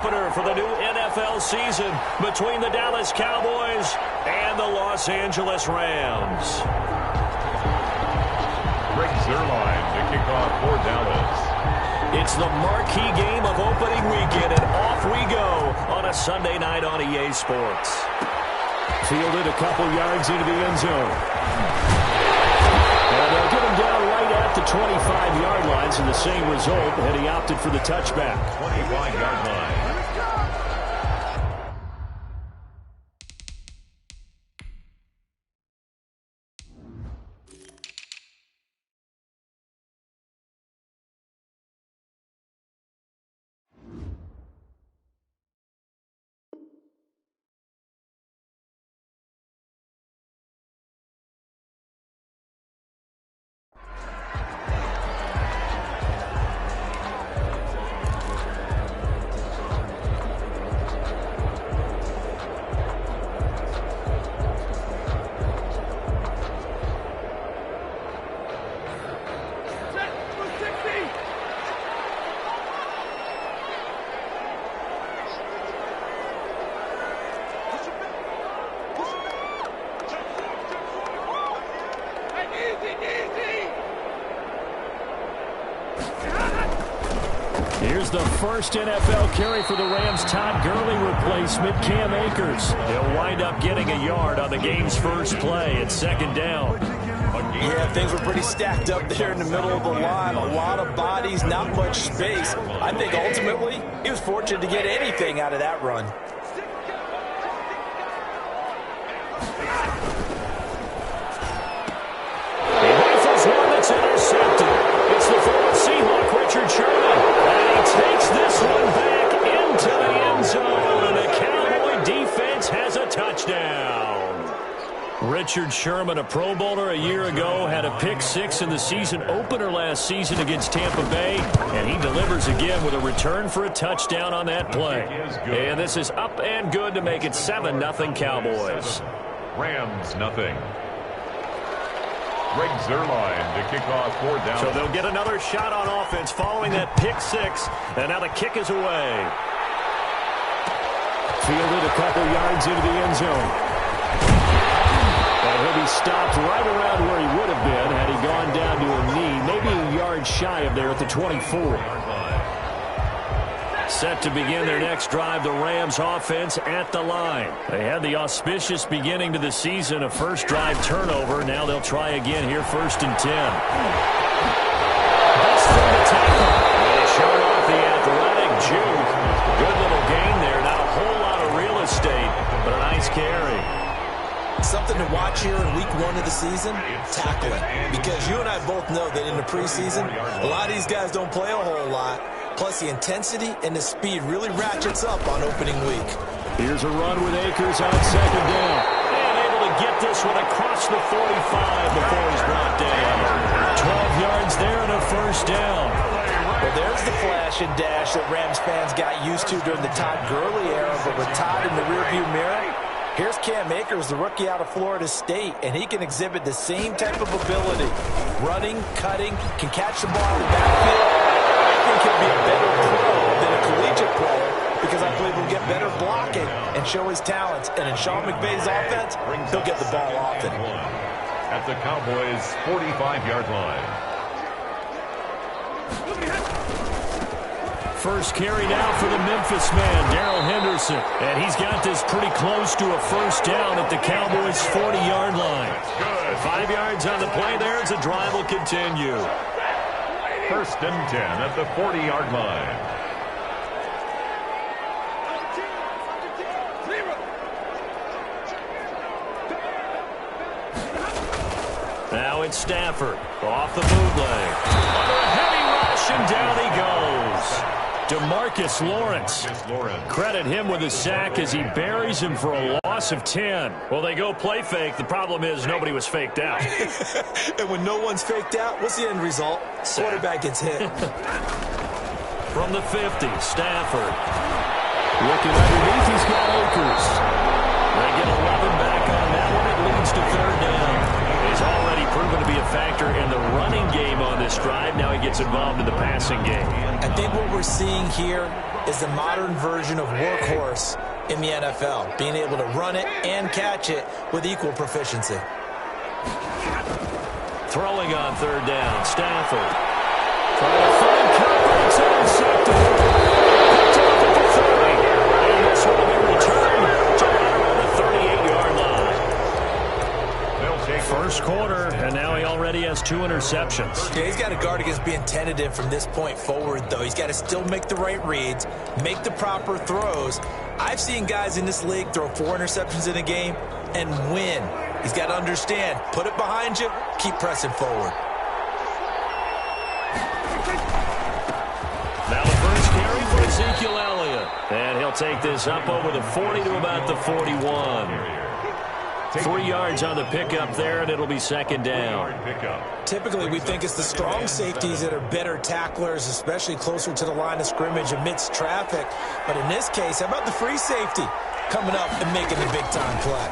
For the new NFL season between the Dallas Cowboys and the Los Angeles Rams. Greg Zuerlein to kick off for Dallas. It's the marquee game of opening weekend, and off we go on a Sunday night on EA Sports. Fielded a couple yards into the end zone. And they'll get him down right at the 25-yard line, so the same result, and he opted for the touchback. 25-yard line. Here's the first NFL carry for the Rams' Todd Gurley replacement, Cam Akers. He'll wind up getting a yard on the game's first play. It's second down. Yeah, things were pretty stacked up there in the middle of the line. A lot of bodies, not much space. I think ultimately he was fortunate to get anything out of that run. He rifles one that's intercepted. It's the former Seahawk, Richard Sherman. And he takes this one back into the end zone. And the Cowboy defense has a touchdown. Richard Sherman, a Pro Bowler a year ago, had a pick six in the season opener last season against Tampa Bay, and he delivers again with a return for a touchdown on that play. And this is up and good to make it 7-0 Cowboys. Rams, nothing. Greg Zuerlein to kick off for Dallas. So they'll get another shot on offense following that pick six, and now the kick is away. Fielded a couple yards into the end zone. And he'll be stopped right around where he would have been had he gone down to a knee, maybe a yard shy of there at the 24. Set to begin their next drive, the Rams offense at the line. They had the auspicious beginning to the season, a first drive turnover. Now they'll try again here, 1st and 10. That's from the tackle. They showed off the athletic juke. Good little gain there, not a whole lot of real estate, but a nice carry. Something to watch here in week 1 of the season, tackling. Because you and I both know that in the preseason, a lot of these guys don't play a whole lot. Plus, the intensity and the speed really ratchets up on opening week. Here's a run with Akers on second down. And able to get this one across the 45 before he's brought down. 12 yards there and a first down. Well, there's the flash and dash that Rams fans got used to during the Todd Gurley era, but with Todd in the rearview mirror, here's Cam Akers, the rookie out of Florida State, and he can exhibit the same type of ability. Running, cutting, can catch the ball in the backfield. I think he'll be a better pro than a collegiate player because I believe he'll get better blocking and show his talents. And in Sean McVay's offense, he'll get the ball often. At the Cowboys' 45-yard line. First carry now for the Memphis man, Darrell Henderson. And he's got this pretty close to a first down at the Cowboys' 40-yard line. Good. 5 yards on the play there as the drive will continue. 1st and 10 at the 40-yard line. Now it's Stafford off the bootleg. Under a heavy rush, and down he goes. DeMarcus Lawrence. Credit him with a sack as he buries him for a loss of 10. Well, they go play fake. The problem is nobody was faked out. And when no one's faked out, what's the end result? Quarterback gets hit. From the 50, Stafford. Looking underneath, he's got Akers. They get 11 back on that one. It leads to 3rd down. He's already proven to be a factor in the running game on this drive. Now he gets involved in the passing game. I think what we're seeing here is the modern version of workhorse in the NFL, being able to run it and catch it with equal proficiency. Throwing on third down, Stafford. Trying to find coverage. It's intercepted. Picked off at the 30. And this will be returned to right around the 38-yard line. First quarter, and now he already has 2 interceptions. Yeah, he's got to guard against being tentative from this point forward, though. He's got to still make the right reads, make the proper throws. I've seen guys in this league throw 4 interceptions in a game and win. He's got to understand, put it behind you, keep pressing forward. Now the first carry for Ezekiel Elliott. And he'll take this up over the 40 to about the 41. 3 yards on the pickup there, and it'll be second down. Typically, we think it's the strong safeties that are better tacklers, especially closer to the line of scrimmage amidst traffic. But in this case, how about the free safety coming up and making the big-time play?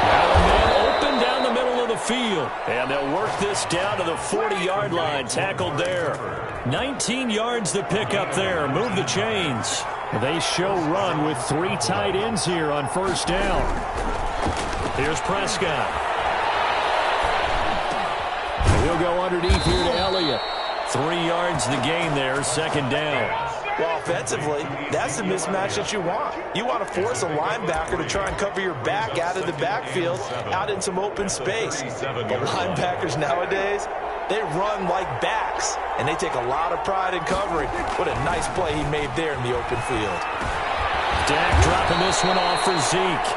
Now a man open down the middle of the field, and they'll work this down to the 40-yard line, tackled there. 19 yards to pick up there. Move the chains. They show run with 3 tight ends here on first down. Here's Prescott. He'll go underneath here to Elliott. 3 yards the gain there, second down. Well, offensively, that's the mismatch that you want. You want to force a linebacker to try and cover your back out of the backfield, out in some open space. The linebackers nowadays, they run like backs, and they take a lot of pride in covering. What a nice play he made there in the open field. Dak dropping this one off for Zeke.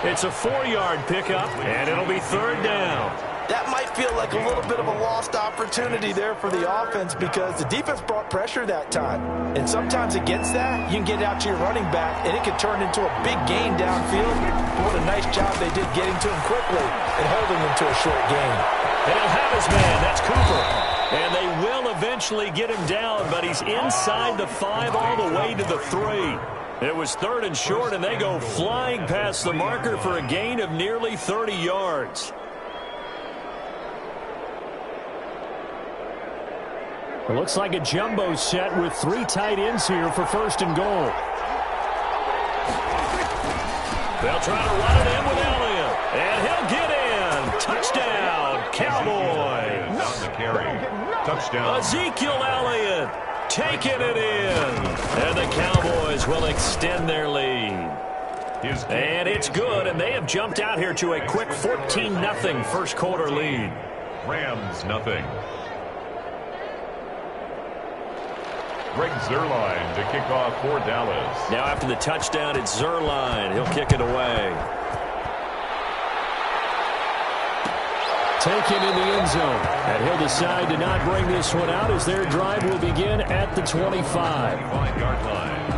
It's a 4-yard pickup, and it'll be third down. That might feel like a little bit of a lost opportunity there for the offense because the defense brought pressure that time. And sometimes against that, you can get out to your running back, and it can turn into a big gain downfield. What a nice job they did getting to him quickly and holding him to a short gain. And he'll have his man. That's Cooper. And they will eventually get him down, but he's inside the 5 all the way to the 3. It was third and short, and they go flying past the marker for a gain of nearly 30 yards. It looks like a jumbo set with 3 tight ends here for first and goal. They'll try to run it in with Elliott, and he'll get in. Touchdown, Cowboys. Down the carry. Touchdown. Ezekiel Elliott taking it in. And the Cowboys will extend their lead. And it's good, and they have jumped out here to a quick 14-0 first quarter lead. Rams nothing. Greg Zuerlein to kick off for Dallas. Now after the touchdown, it's Zuerlein. He'll kick it away. Taken in the end zone. And he'll decide to not bring this one out as their drive will begin at the 25. 25-yard line.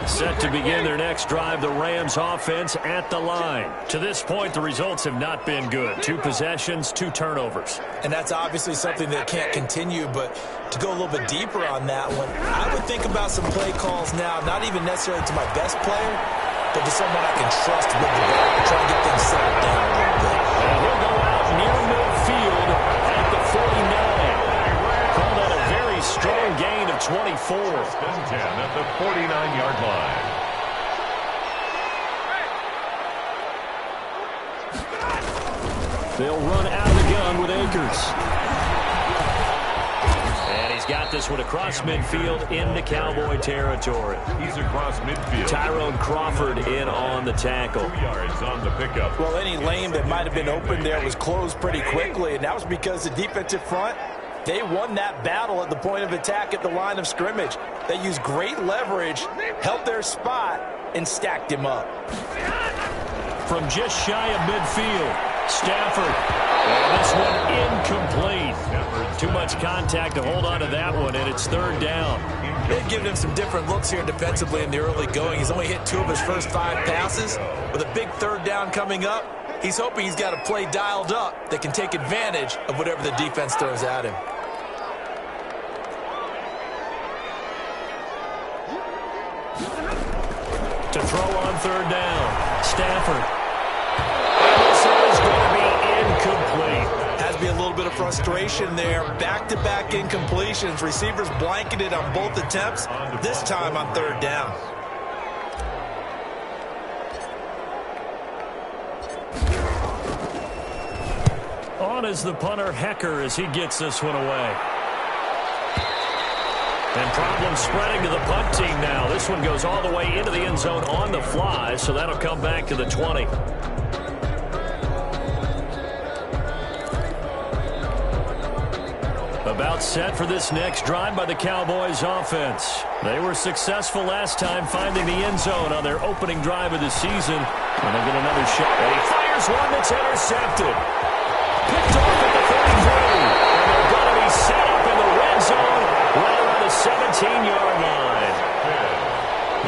Set to begin their next drive, the Rams offense at the line. To this point, the results have not been good. 2 possessions, 2 turnovers. And that's obviously something that can't continue, but to go a little bit deeper on that one, I would think about some play calls now, not even necessarily to my best player, but to someone I can trust with the ball, try to get things settled down a little bit. And he'll go out near midfield at the 49. Call that a very strong gain of 24. 10 at the 49-yard line. They'll run out of the gun with Akers. And he's got this one across midfield into Cowboy territory. He's across midfield. Tyrone Crawford in on the tackle. 2 yards on the pickup. Well, any lane that might have been open there was closed pretty quickly, and that was because the defensive front, they won that battle at the point of attack at the line of scrimmage. They used great leverage, held their spot, and stacked him up. From just shy of midfield, Stafford. And this one incomplete. Too much contact to hold on to that one, and it's third down. They've given him some different looks here defensively in the early going. He's only hit 2 of his first 5 passes. With a big third down coming up, he's hoping he's got a play dialed up that can take advantage of whatever the defense throws at him. To throw on third down, Stafford. And this is going to be incomplete. Has be a little bit of frustration there. Back-to-back incompletions. Receivers blanketed on both attempts, this time on third down. On is the punter, Hecker, as he gets this one away. And problems spreading to the punt team now. This one goes all the way into the end zone on the fly, so that'll come back to the 20. About set for this next drive by the Cowboys offense. They were successful last time finding the end zone on their opening drive of the season. And they get another shot. And he fires one that's intercepted. Picked off at the 33. And they're going to be set up in the red zone right around the 17-yard line.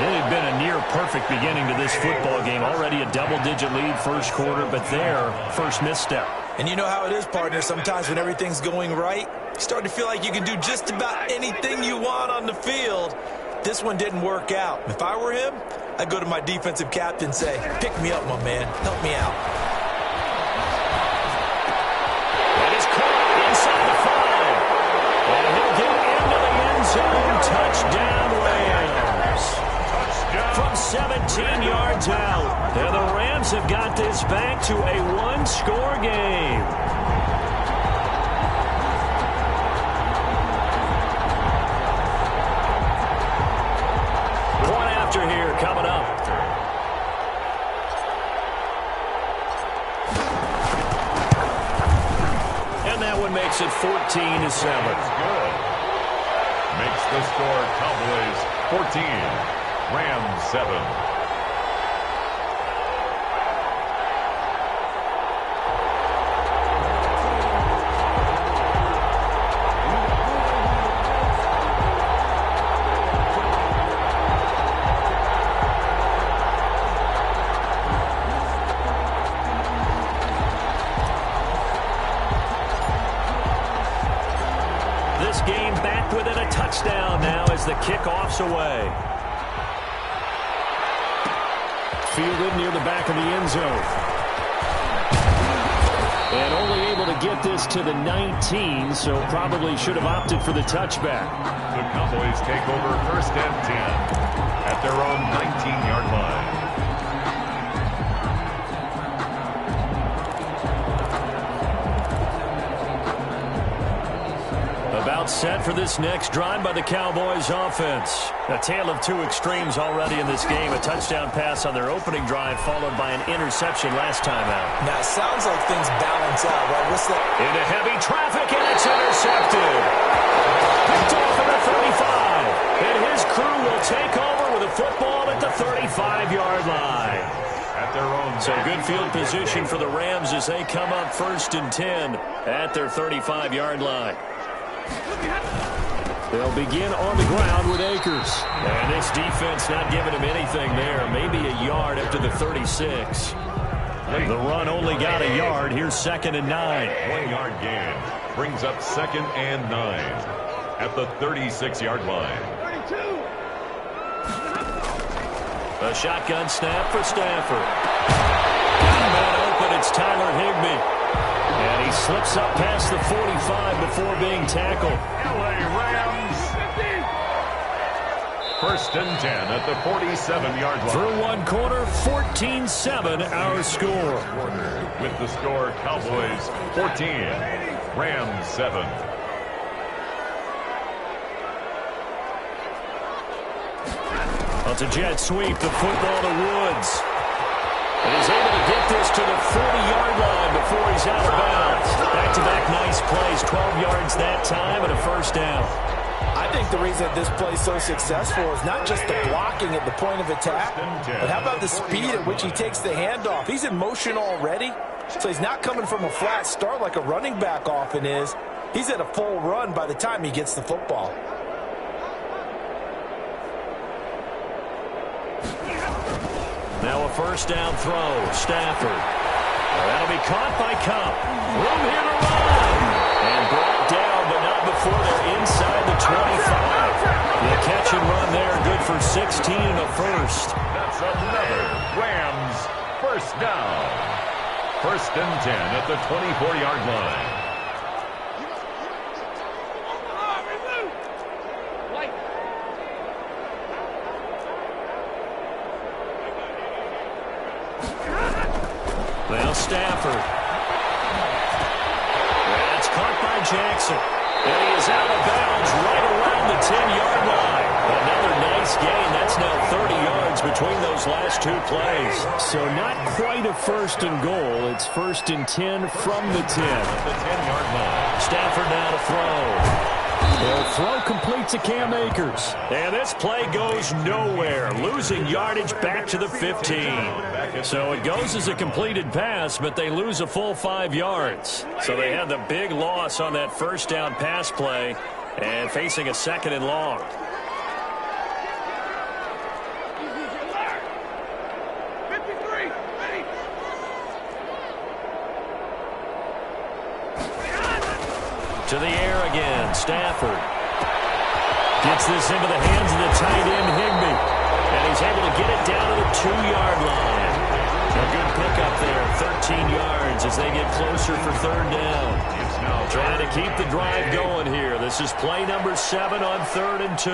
It had been a near-perfect beginning to this football game. Already a double-digit lead first quarter, but their first misstep. And you know how it is, partner. Sometimes when everything's going right, you start to feel like you can do just about anything you want on the field. This one didn't work out. If I were him, I'd go to my defensive captain and say, pick me up, my man. Help me out. That is caught inside the 5. And he'll get into the end zone. Touchdown, Rams. From 17 yards out. And the Rams have got this back to a one-score game. Point after here coming up. And that one makes it 14-7. Good. Makes the score Cowboys 14, Rams 7. Touchdown now as the kickoff's away. Fielded near the back of the end zone. And only able to get this to the 19, so probably should have opted for the touchback. The Cowboys take over first and 10 at their own 19-yard line. About set for this next drive by the Cowboys offense. A tale of two extremes already in this game. A touchdown pass on their opening drive followed by an interception last time out. Now, it sounds like things balance out, right? What's that? Into heavy traffic, and it's intercepted. Picked off at the 35. And his crew will take over with a football at the 35-yard line. At their own. So good field position for the Rams as they come up first and 10 at their 35-yard line. They'll begin on the ground with Akers. And this defense not giving him anything there. Maybe a yard up to the 36. The run only got a yard. Here's 2nd and 9. 1-yard gain brings up 2nd and 9 at the 36-yard line. A shotgun snap for Stafford. Man open, it's Tyler Higbee. And he slips up past the 45 before being tackled. LA Rams. 1st and 10 at the 47-yard line. Through one quarter, 14-7 our score. With the score, Cowboys 14, Rams 7. It's a jet sweep, the football to Woods. And he's able to get this to the 40-yard line before he's out of bounds. Back-to-back nice plays, 12 yards that time and a first down. I think the reason that this play is so successful is not just the blocking at the point of attack, but how about the speed at which he takes the handoff? He's in motion already, so he's not coming from a flat start like a running back often is. He's at a full run by the time he gets the football. Now a first down throw, Stafford. That'll be caught by Cup. Room here to run. And brought down, but not before they're inside the 25. The catch and run there, good for 16 and a first. That's another Rams first down. 1st and 10 at the 24-yard line. Now Stafford. That's caught by Jackson. And he is out of bounds right around the 10-yard line. Another nice gain. That's now 30 yards between those last two plays. So not quite a first and goal. It's first and 10 from the 10. The 10-yard line. Stafford now to throw. They'll throw complete to Cam Akers. And this play goes nowhere, losing yardage back to the 15. So it goes as a completed pass, but they lose a full 5 yards. So they had the big loss on that first down pass play and facing a second and long. To the air again, Stafford. Gets this into the hands of the tight end, Higbee. And he's able to get it down to the 2-yard line. A good pickup there, 13 yards as they get closer for third down. Trying to keep the drive going here. This is play number 7 on 3rd and 2.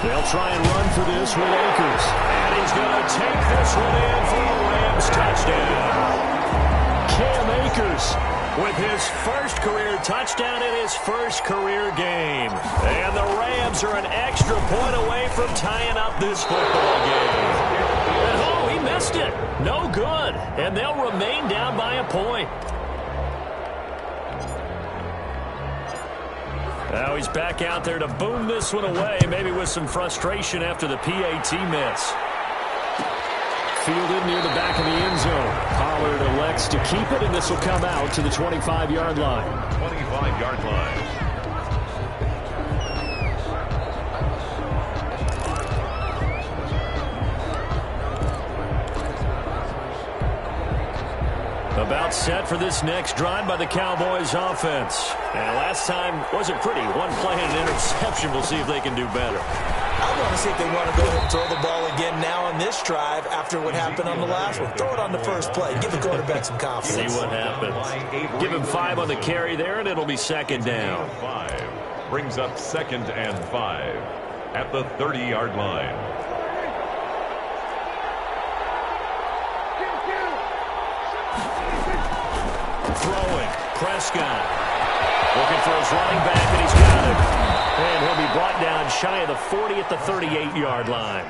They'll try and run for this with Akers. And he's going to take this one in for a Rams touchdown. Cam Akers with his first career touchdown in his first career game. And the Rams are an extra point away from tying up this football game. And oh, he missed it. No good. And they'll remain down by a point. Now he's back out there to boom this one away, maybe with some frustration after the PAT miss. Fielded near the back of the end zone. Pollard elects to keep it, and this will come out to the 25-yard line. 25-yard line. About set for this next drive by the Cowboys offense. And last time wasn't pretty. One play and an interception. We'll see if they can do better. I want to see if they want to go ahead and throw the ball again now on this drive after what happened on the last one. Throw it on the first play. Give the quarterback some confidence. See what happens. Give him 5 on the carry there, and it'll be second down. 5 brings up 2nd and 5 at the 30-yard line. Throwing. Prescott. Looking for his running back, and he's got it. And he'll be brought down shy of the 40 at the 38-yard line.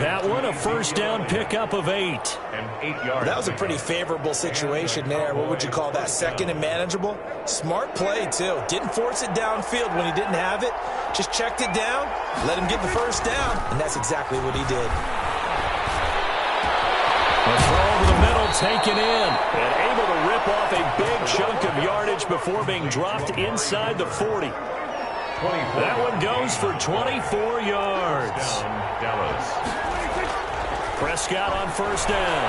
That one, a first down pickup of 8. And 8 yards. That was a pretty favorable situation there. What would you call that? Second and manageable? Smart play, too. Didn't force it downfield when he didn't have it. Just checked it down, let him get the first down, and that's exactly what he did. A throw over the middle, taken in, and able to rip off a big chunk of yardage before being dropped inside the 40. That one goes for 24 yards. Dallas. Prescott on first down.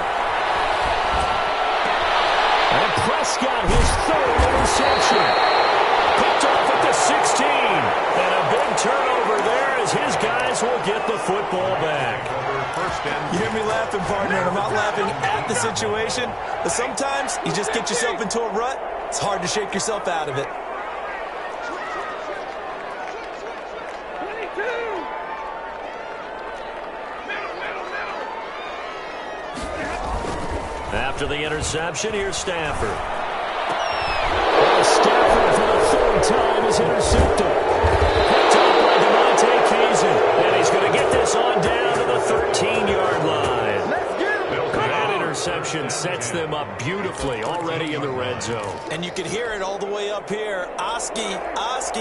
And Prescott, his 3rd interception. Picked off at the 16. And a big turnover there as his guys will get the football back. You hear me laughing, partner, and I'm not laughing at the situation, but sometimes you just get yourself into a rut. It's hard to shake yourself out of it. After the interception, here's Stafford. Stafford for the 3rd time is intercepted. Picked up by Devontae Kazin. And he's going to get this on down to the 13-yard line. That interception sets them up beautifully already in the red zone. And you can hear it all the way up here. Oski,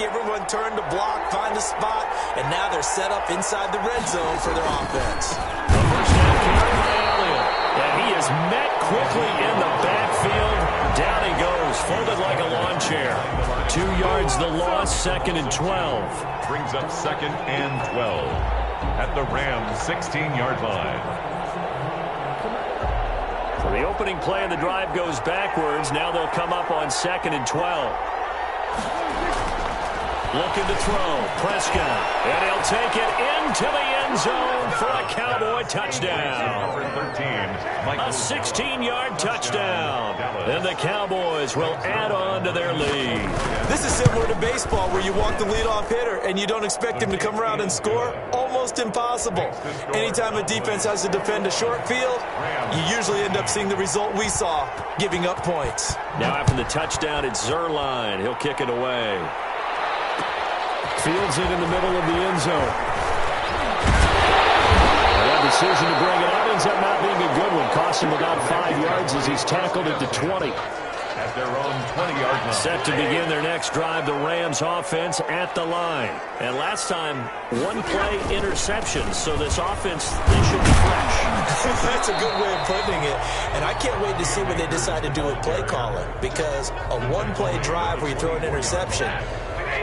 everyone turned to block, find a spot, and now they're set up inside the red zone for their offense. The first down carry by Elliott. And he is met quickly in the backfield. Down he goes, folded like a lawn chair. 2 yards the loss, 2nd and 12. Brings up 2nd and 12 at the Rams' 16-yard line. So the opening play of the drive goes backwards. Now they'll come up on 2nd and 12. Looking to throw. Prescott. And he'll take it into the end zone for a Cowboy touchdown. Number 13, A 16-yard touchdown. And the Cowboys will add on to their lead. This is similar to baseball where you walk the leadoff hitter and you don't expect him to come around and score. Almost impossible. Anytime a defense has to defend a short field, you usually end up seeing the result we saw, giving up points. Now after the touchdown, it's Zerline. He'll kick it away. Fields it in the middle of the end zone. That decision to bring it out ends up not being a good one. Cost him about 5 yards as he's tackled at the 20. At their own 20-yard line. Set to begin their next drive, the Rams offense at the line. And last time, one play interception, so this offense, they should be fresh. That's a good way of putting it. And I can't wait to see what they decide to do with play calling, because a one-play drive where you throw an interception,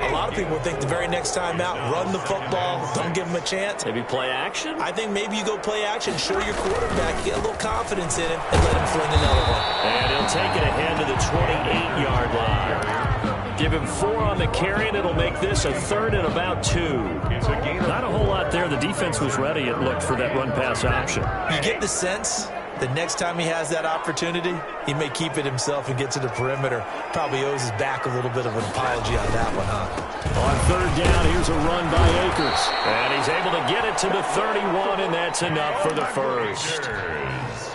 a lot of people think the very next time out, run the football, don't give them a chance. Maybe play action? I think maybe you go play action, show your quarterback, get a little confidence in him, and let him fling another one. And he'll take it ahead to the 28-yard line. Give him 4 on the carry, and it'll make this a 3rd and about 2. Not a whole lot there. The defense was ready, it looked, for that run-pass option. You get the sense the next time he has that opportunity, he may keep it himself and get to the perimeter. Probably owes his back a little bit of an apology on that one, huh? On 3rd down, here's a run by Akers. And he's able to get it to the 31, and that's enough for the first.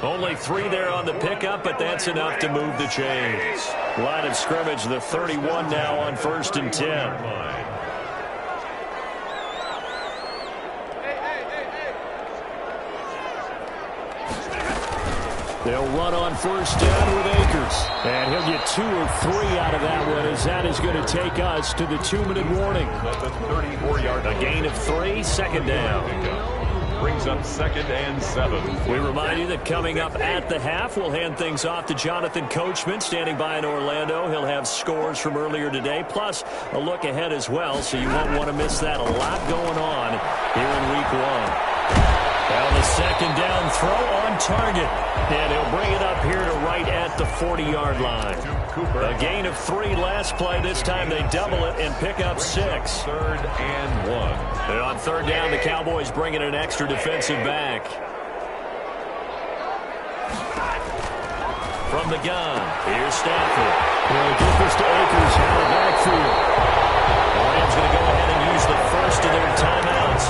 Only 3 there on the pickup, but that's enough to move the chains. Line of scrimmage, the 31 now on 1st and 10. They'll run on 1st down with Akers. And he'll get 2 or 3 out of that one, as that is going to take us to the 2-minute warning. A gain of 3, 2nd down. Brings up 2nd and 7. We remind you that coming up at the half, we'll hand things off to Jonathan Coachman, standing by in Orlando. He'll have scores from earlier today, plus a look ahead as well, so you won't want to miss that. A lot going on here in Week 1. Now the 2nd down throw on target. And he'll bring it up here to right at the 40-yard line. A gain of 3 last play. This time they double it and pick up 6. 3rd and 1. And on 3rd down, the Cowboys bring in an extra defensive back. From the gun, here's Stafford. He'll get this to Akers out of backfield. The Rams going to go ahead and use the first of their timeouts,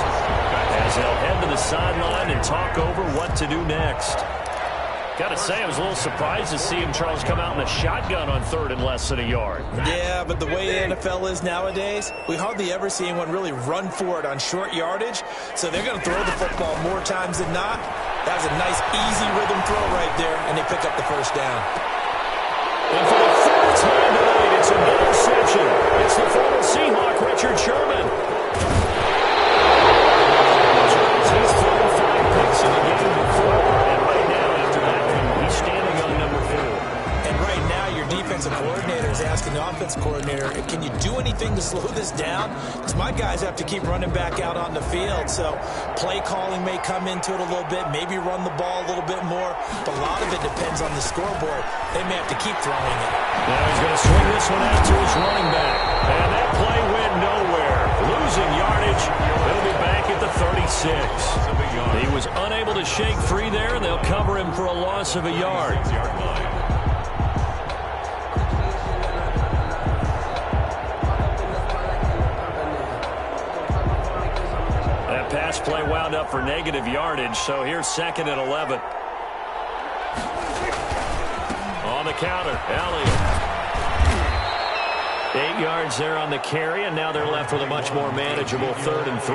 as they'll head to the sideline and talk over what to do next. Got to say, I was a little surprised to see him, Charles, come out in a shotgun on 3rd and less than a yard. Yeah, but the way the NFL is nowadays, we hardly ever see anyone really run for it on short yardage. So they're going to throw the football more times than not. That was a nice, easy rhythm throw right there, and they pick up the 1st down. And for the 4th time tonight, it's an interception. It's the former Seahawk, Richard Sherman. He's thrown 5 picks in the game before, and right now, after that, he's standing on number 4. And right now, your defensive coordinator is asking the offensive coordinator, can you do anything to slow this down? Because my guys have to keep running back out on the field, so play calling may come into it a little bit, maybe run the ball a little bit more, but a lot of it depends on the scoreboard. They may have to keep throwing it. Now he's going to swing this one out to his running back, and that play went nowhere. Losing yardage, it'll be back at the 36. He was unable to shake free there, and they'll cover him for a loss of a yard. That pass play wound up for negative yardage, so here's 2nd and 11. On the counter, Elliott. 8 yards there on the carry, and now they're left with a much more manageable 3rd and 3.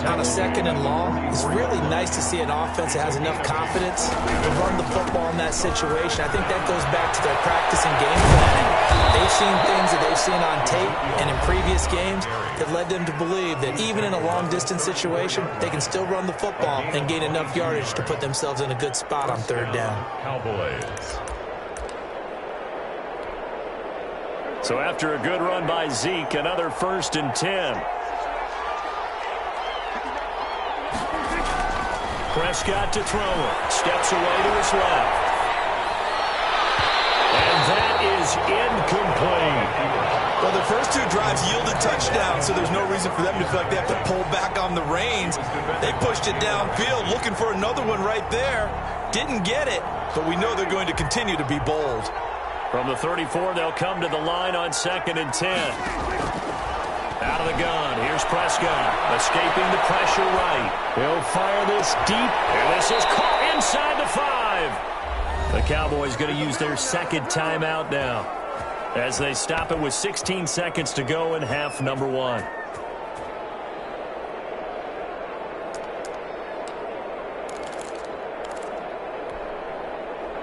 On a 2nd and long, it's really nice to see an offense that has enough confidence to run the football in that situation. I think that goes back to their practice and game planning. They've seen things that they've seen on tape and in previous games that led them to believe that even in a long-distance situation, they can still run the football and gain enough yardage to put themselves in a good spot on 3rd down. Cowboys. So after a good run by Zeke, another 1st and 10. Prescott to throw it. Steps away to his left. And that is incomplete. Well, the first 2 drives yielded touchdowns, so there's no reason for them to feel like they have to pull back on the reins. They pushed it downfield, looking for another one right there. Didn't get it, but we know they're going to continue to be bold. From the 34, they'll come to the line on 2nd and 10. Out of the gun, here's Prescott, escaping the pressure right. He'll fire this deep, and this is caught inside the 5. The Cowboys going to use their second timeout now as they stop it with 16 seconds to go in half number 1.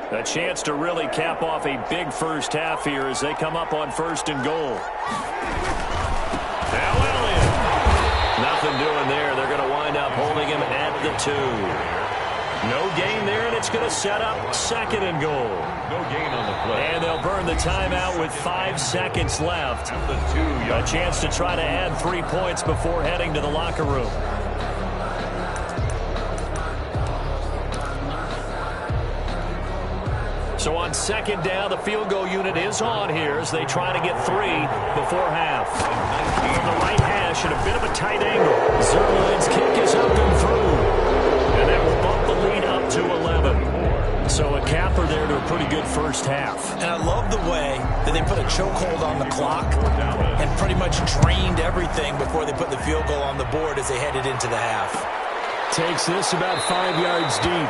A chance to really cap off a big first half here as they come up on 1st and goal. Now Elliott. Nothing doing there. They're going to wind up holding him at the 2. No gain there, and it's going to set up 2nd and goal. No gain on the play. And they'll burn the timeout with 5 seconds left. At the 2. A chance to try to add 3 points before heading to the locker room. So on 2nd down, the field goal unit is on here as they try to get 3 before half. From the right hash at a bit of a tight angle. Zerline's kick is up and through. And that will bump the lead up to 11. So a capper there to a pretty good first half. And I love the way that they put a chokehold on the clock and pretty much drained everything before they put the field goal on the board as they headed into the half. Takes this about 5 yards deep.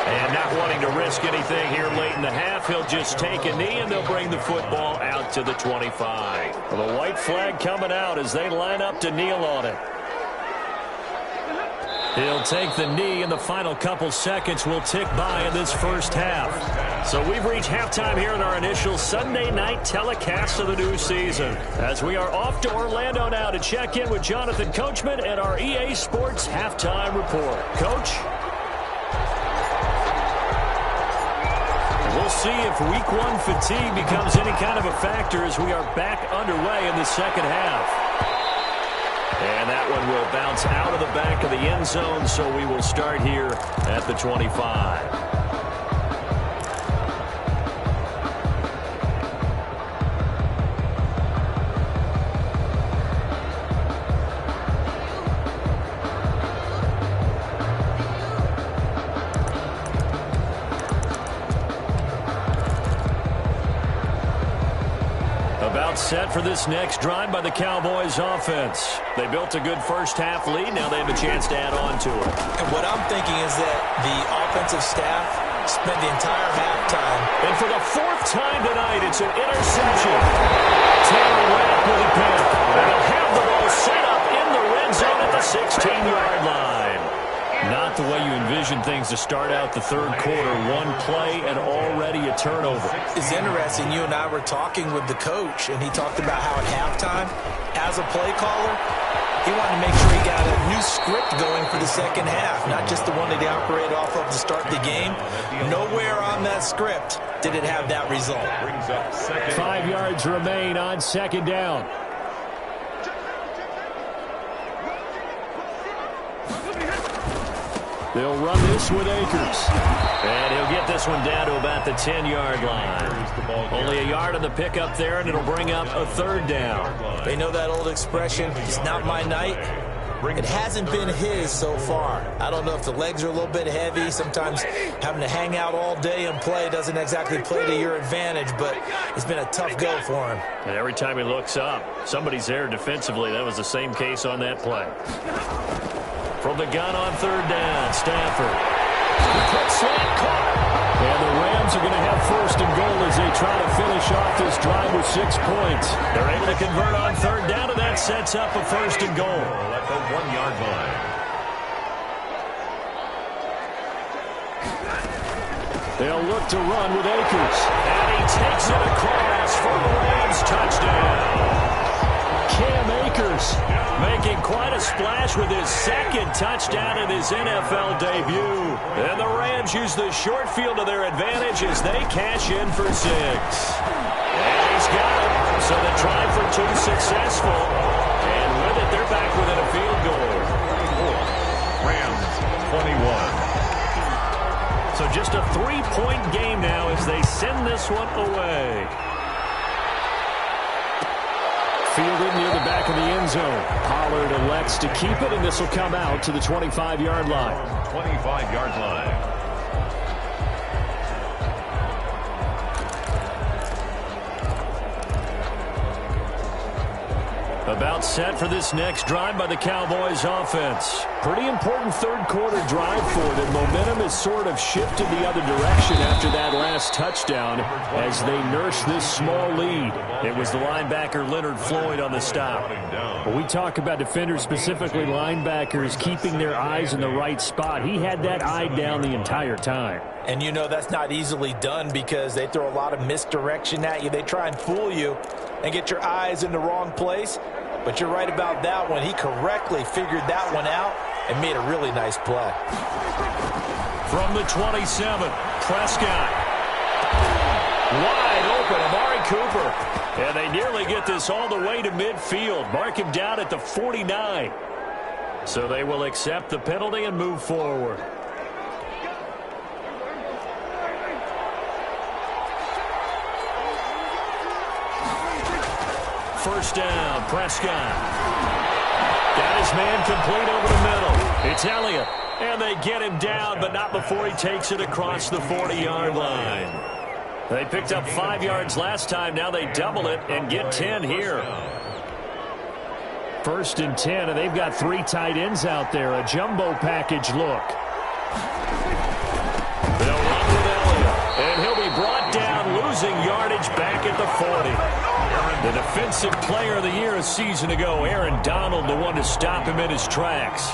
And not wanting to risk anything here late in the half, he'll just take a knee, and they'll bring the football out to the 25. Well, the white flag coming out as they line up to kneel on it. He'll take the knee, and the final couple seconds will tick by in this first half. So we've reached halftime here in our initial Sunday night telecast of the new season, as we are off to Orlando now to check in with Jonathan Coachman and our EA Sports Halftime Report. Coach? We'll see if week 1 fatigue becomes any kind of a factor as we are back underway in the second half. And that one will bounce out of the back of the end zone, so we will start here at the 25. Set for this next drive by the Cowboys offense. They built a good first half lead. Now they have a chance to add on to it. And what I'm thinking is that the offensive staff spent the entire halftime. And for the 4th time tonight, it's an interception. Taylor Rapp with a pick. And they'll have the ball set up in the red zone at the 16-yard line. Not the way you envision things to start out the third quarter. One play and already a turnover. It's interesting. You and I were talking with the coach, and he talked about how at halftime, as a play caller, he wanted to make sure he got a new script going for the second half, not just the one that he operated off of to start the game. Nowhere on that script did it have that result. 5 yards remain on 2nd down. They'll run this with Akers. And he'll get this one down to about the 10-yard line. Only a yard on the pickup there, and it'll bring up a 3rd down. They know that old expression, it's not my night. It hasn't been his so far. I don't know if the legs are a little bit heavy. Sometimes having to hang out all day and play doesn't exactly play to your advantage, but it's been a tough go for him. And every time he looks up, somebody's there defensively. That was the same case on that play. From the gun on 3rd down, Stafford. Quick slant caught. And the Rams are going to have 1st and goal as they try to finish off this drive with 6 points. They're able to convert on 3rd down, and that sets up a 1st and goal. At the 1-yard line. They'll look to run with Akers. And he takes it across for the Rams touchdown. Cam Akers making quite a splash with his 2nd touchdown in his NFL debut. And the Rams use the short field to their advantage as they cash in for 6. And he's got it. So the try for 2 successful. And with it, they're back within a field goal. Rams 21. So just a 3-point game now as they send this one away. Fielded near the back of the end zone. Pollard elects to keep it, and this will come out to the 25-yard line. 25-yard line. About set for this next drive by the Cowboys offense. Pretty important third-quarter drive for them. Momentum has sort of shifted the other direction after that last touchdown as they nurse this small lead. It was the linebacker Leonard Floyd on the stop. When we talk about defenders, specifically linebackers, keeping their eyes in the right spot, he had that eye down the entire time. And you know that's not easily done because they throw a lot of misdirection at you. They try and fool you and get your eyes in the wrong place. But you're right about that one. He correctly figured that one out and made a really nice play. From the 27, Prescott. Wide open, Amari Cooper. And they nearly get this all the way to midfield. Mark him down at the 49. So they will accept the penalty and move forward. First down, Prescott. Got his man complete over the middle. It's Elliott. And they get him down, but not before he takes it across the 40-yard line. They picked up 5 yards last time. Now they double it and get 10 here. First and 10, and they've got 3 tight ends out there. A jumbo package look. They'll run with Elliott. And he'll be brought down, losing yardage back at the 40. The defensive player of the year a season ago, Aaron Donald, the one to stop him in his tracks.